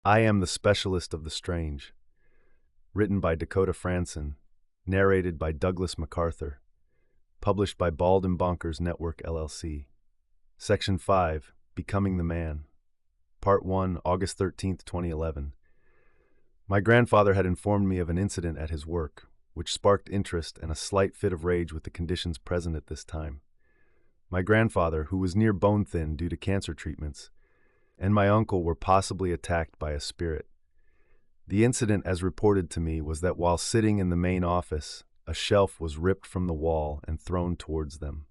I Am the Specialist of the Strange, written by Dakota Franson, narrated by Douglas MacArthur, published by Bald and Bonkers Network LLC. Section 5, Becoming the Man. Part 1, August 13th, 2011. My grandfather had informed me of an incident at his work, which sparked interest and a slight fit of rage with the conditions present at this time. My grandfather, who was near bone thin due to cancer treatments, and my uncle were possibly attacked by a spirit. The incident, as reported to me, was that while sitting in the main office, a shelf was ripped from the wall and thrown towards them.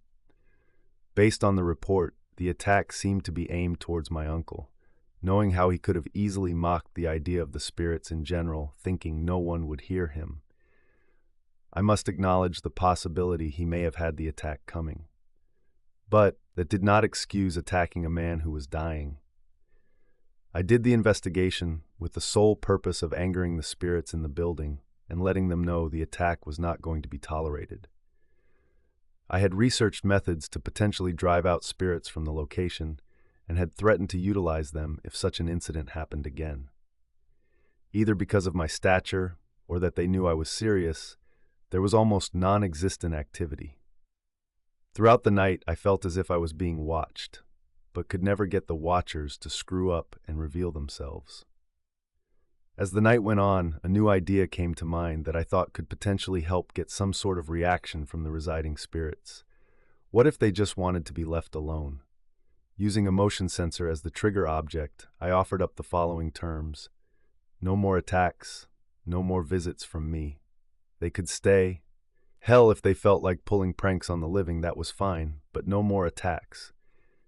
Based on the report, the attack seemed to be aimed towards my uncle, knowing how he could have easily mocked the idea of the spirits in general, thinking no one would hear him. I must acknowledge the possibility he may have had the attack coming. But that did not excuse attacking a man who was dying. I did the investigation with the sole purpose of angering the spirits in the building and letting them know the attack was not going to be tolerated. I had researched methods to potentially drive out spirits from the location and had threatened to utilize them if such an incident happened again. Either because of my stature or that they knew I was serious, there was almost non-existent activity. Throughout the night, I felt as if I was being watched, but could never get the watchers to screw up and reveal themselves. As the night went on, a new idea came to mind that I thought could potentially help get some sort of reaction from the residing spirits. What if they just wanted to be left alone? Using a motion sensor as the trigger object, I offered up the following terms. No more attacks, no more visits from me. They could stay. Hell, if they felt like pulling pranks on the living, that was fine, but no more attacks.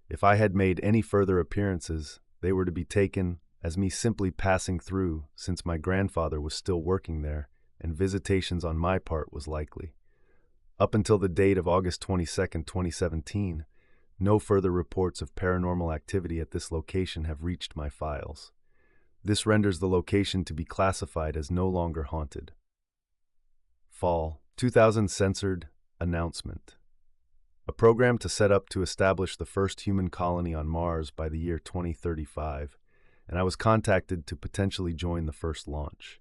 If I had made any further appearances, they were to be taken as me simply passing through, since my grandfather was still working there, and visitations on my part was likely. Up until the date of August 22nd, 2017, no further reports of paranormal activity at this location have reached my files. This renders the location to be classified as no longer haunted. Fall 2000 Censored Announcement. A program to set up to establish the first human colony on Mars by the year 2035, and I was contacted to potentially join the first launch.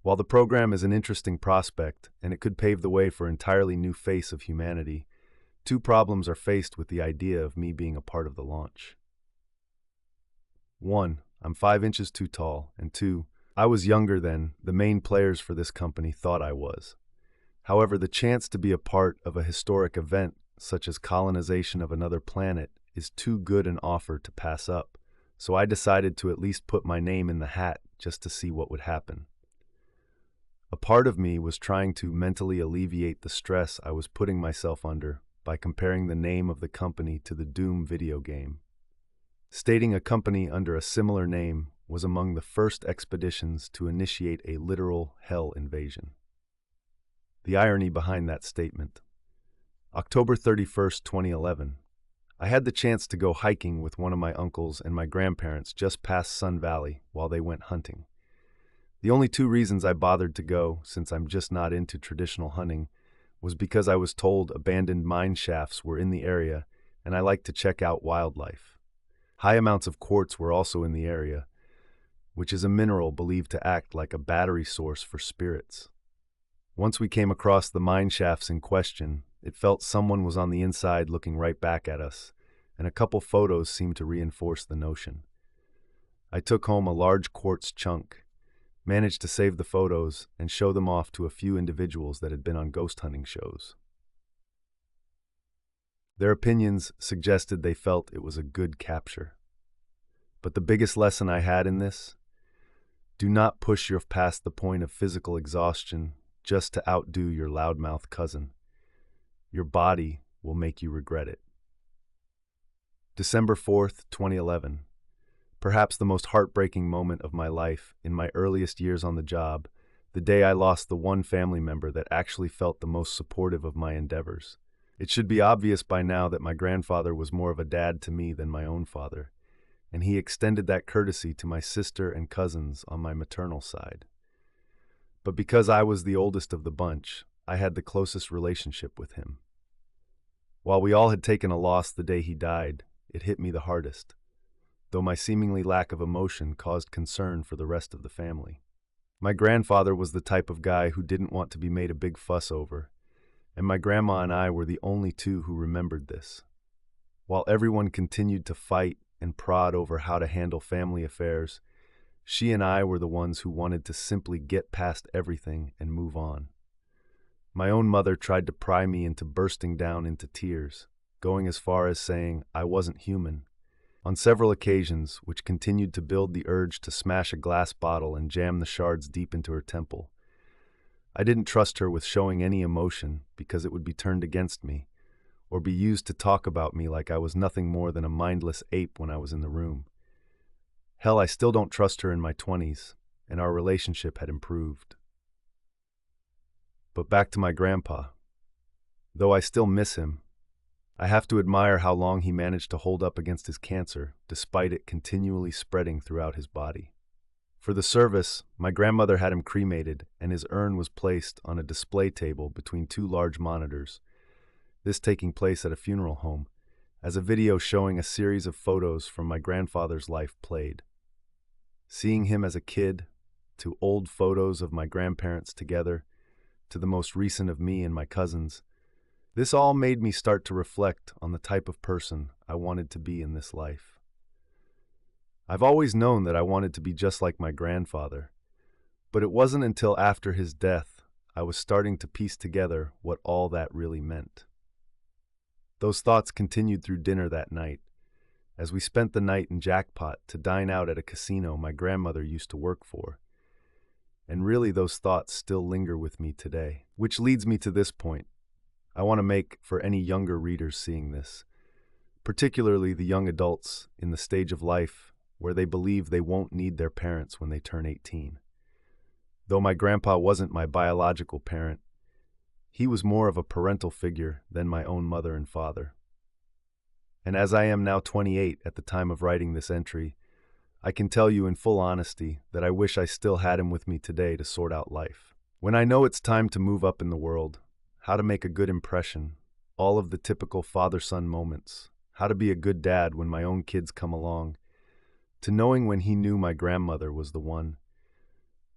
While the program is an interesting prospect, and it could pave the way for an entirely new face of humanity, two problems are faced with the idea of me being a part of the launch. 1. I'm 5 inches too tall, and 2. I was younger than the main players for this company thought I was. However, the chance to be a part of a historic event, such as colonization of another planet, is too good an offer to pass up, so I decided to at least put my name in the hat just to see what would happen. A part of me was trying to mentally alleviate the stress I was putting myself under by comparing the name of the company to the Doom video game. Stating a company under a similar name was among the first expeditions to initiate a literal hell invasion. The irony behind that statement. October 31st, 2011. I had the chance to go hiking with one of my uncles and my grandparents just past Sun Valley while they went hunting. The only two reasons I bothered to go, since I'm just not into traditional hunting, was because I was told abandoned mine shafts were in the area and I like to check out wildlife. High amounts of quartz were also in the area, which is a mineral believed to act like a battery source for spirits. Once we came across the mine shafts in question, it felt someone was on the inside looking right back at us, and a couple photos seemed to reinforce the notion. I took home a large quartz chunk, managed to save the photos, and show them off to a few individuals that had been on ghost hunting shows. Their opinions suggested they felt it was a good capture. But the biggest lesson I had in this? Do not push yourself past the point of physical exhaustion just to outdo your loudmouth cousin. Your body will make you regret it. December 4th, 2011. Perhaps the most heartbreaking moment of my life in my earliest years on the job, the day I lost the one family member that actually felt the most supportive of my endeavors. It should be obvious by now that my grandfather was more of a dad to me than my own father, and he extended that courtesy to my sister and cousins on my maternal side. But because I was the oldest of the bunch, I had the closest relationship with him. While we all had taken a loss the day he died, it hit me the hardest. though my seemingly lack of emotion caused concern for the rest of the family. My grandfather was the type of guy who didn't want to be made a big fuss over, and my grandma and I were the only two who remembered this. While everyone continued to fight and prod over how to handle family affairs, she and I were the ones who wanted to simply get past everything and move on. My own mother tried to pry me into bursting down into tears, going as far as saying I wasn't human. On several occasions, which continued to build the urge to smash a glass bottle and jam the shards deep into her temple. I didn't trust her with showing any emotion because it would be turned against me, or be used to talk about me like I was nothing more than a mindless ape when I was in the room. Hell, I still don't trust her in my 20s, and our relationship had improved. But back to my grandpa. Though I still miss him, I have to admire how long he managed to hold up against his cancer, despite it continually spreading throughout his body. For the service, my grandmother had him cremated, and his urn was placed on a display table between two large monitors, this taking place at a funeral home, as a video showing a series of photos from my grandfather's life played. Seeing him as a kid, to old photos of my grandparents together, to the most recent of me and my cousins, this all made me start to reflect on the type of person I wanted to be in this life. I've always known that I wanted to be just like my grandfather, but it wasn't until after his death I was starting to piece together what all that really meant. Those thoughts continued through dinner that night, as we spent the night in Jackpot to dine out at a casino my grandmother used to work for. And really, those thoughts still linger with me today. Which leads me to this point I want to make for any younger readers seeing this, particularly the young adults in the stage of life where they believe they won't need their parents when they turn 18. Though my grandpa wasn't my biological parent, he was more of a parental figure than my own mother and father. And as I am now 28 at the time of writing this entry, I can tell you in full honesty that I wish I still had him with me today to sort out life. When I know it's time to move up in the world, how to make a good impression, all of the typical father-son moments, how to be a good dad when my own kids come along, to knowing when he knew my grandmother was the one,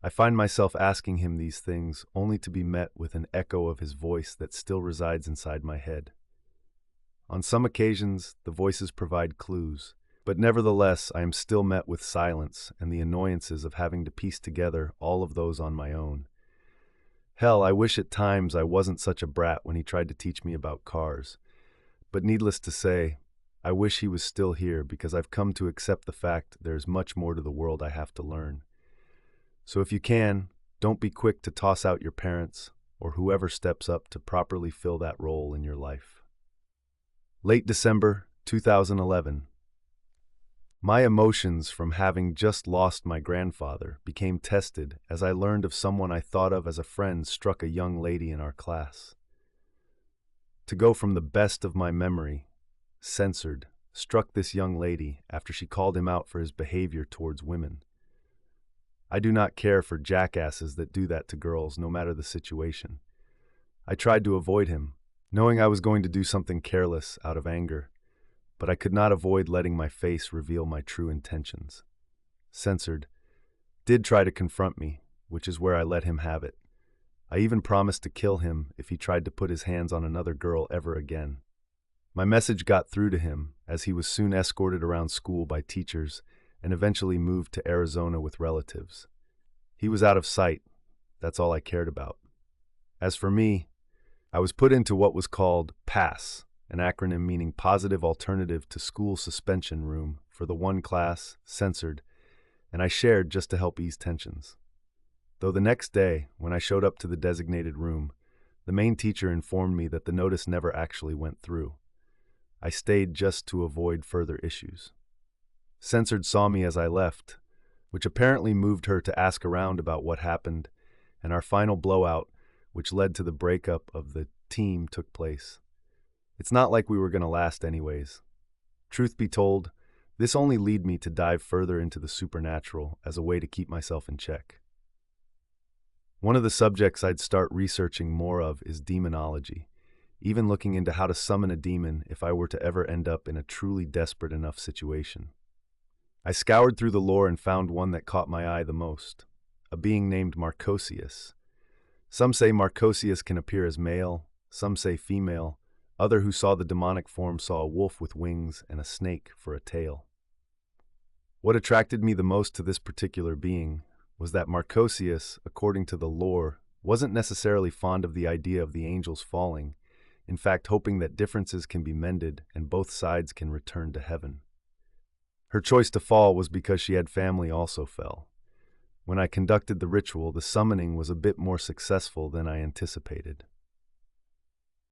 I find myself asking him these things only to be met with an echo of his voice that still resides inside my head. On some occasions, the voices provide clues, but nevertheless, I am still met with silence and the annoyances of having to piece together all of those on my own. Hell, I wish at times I wasn't such a brat when he tried to teach me about cars. But needless to say, I wish he was still here because I've come to accept the fact there's much more to the world I have to learn. So if you can, don't be quick to toss out your parents or whoever steps up to properly fill that role in your life. Late December 2011. My emotions from having just lost my grandfather became tested as I learned of someone I thought of as a friend struck a young lady in our class. To go from the best of my memory, Censored, struck this young lady after she called him out for his behavior towards women. I do not care for jackasses that do that to girls, no matter the situation. I tried to avoid him, knowing I was going to do something careless out of anger, but I could not avoid letting my face reveal my true intentions. Censored did try to confront me, which is where I let him have it. I even promised to kill him if he tried to put his hands on another girl ever again. My message got through to him, as he was soon escorted around school by teachers and eventually moved to Arizona with relatives. He was out of sight. That's all I cared about. As for me, I was put into what was called PASS, an acronym meaning Positive Alternative to School Suspension Room for the one class, Censored, and I shared just to help ease tensions. Though the next day, when I showed up to the designated room, the main teacher informed me that the notice never actually went through. I stayed just to avoid further issues. Censored saw me as I left, which apparently moved her to ask around about what happened, and our final blowout, which led to the breakup of the team, took place. It's not like we were going to last anyways. Truth be told, this only led me to dive further into the supernatural as a way to keep myself in check. One of the subjects I'd start researching more of is demonology, even looking into how to summon a demon if I were to ever end up in a truly desperate enough situation. I scoured through the lore and found one that caught my eye the most, a being named Marcosius. Some say Marcosius can appear as male, some say female, other who saw the demonic form saw a wolf with wings and a snake for a tail. What attracted me the most to this particular being was that Marcosius, according to the lore, wasn't necessarily fond of the idea of the angels falling, in fact hoping that differences can be mended and both sides can return to heaven. Her choice to fall was because she had family also fell. When I conducted the ritual, the summoning was a bit more successful than I anticipated.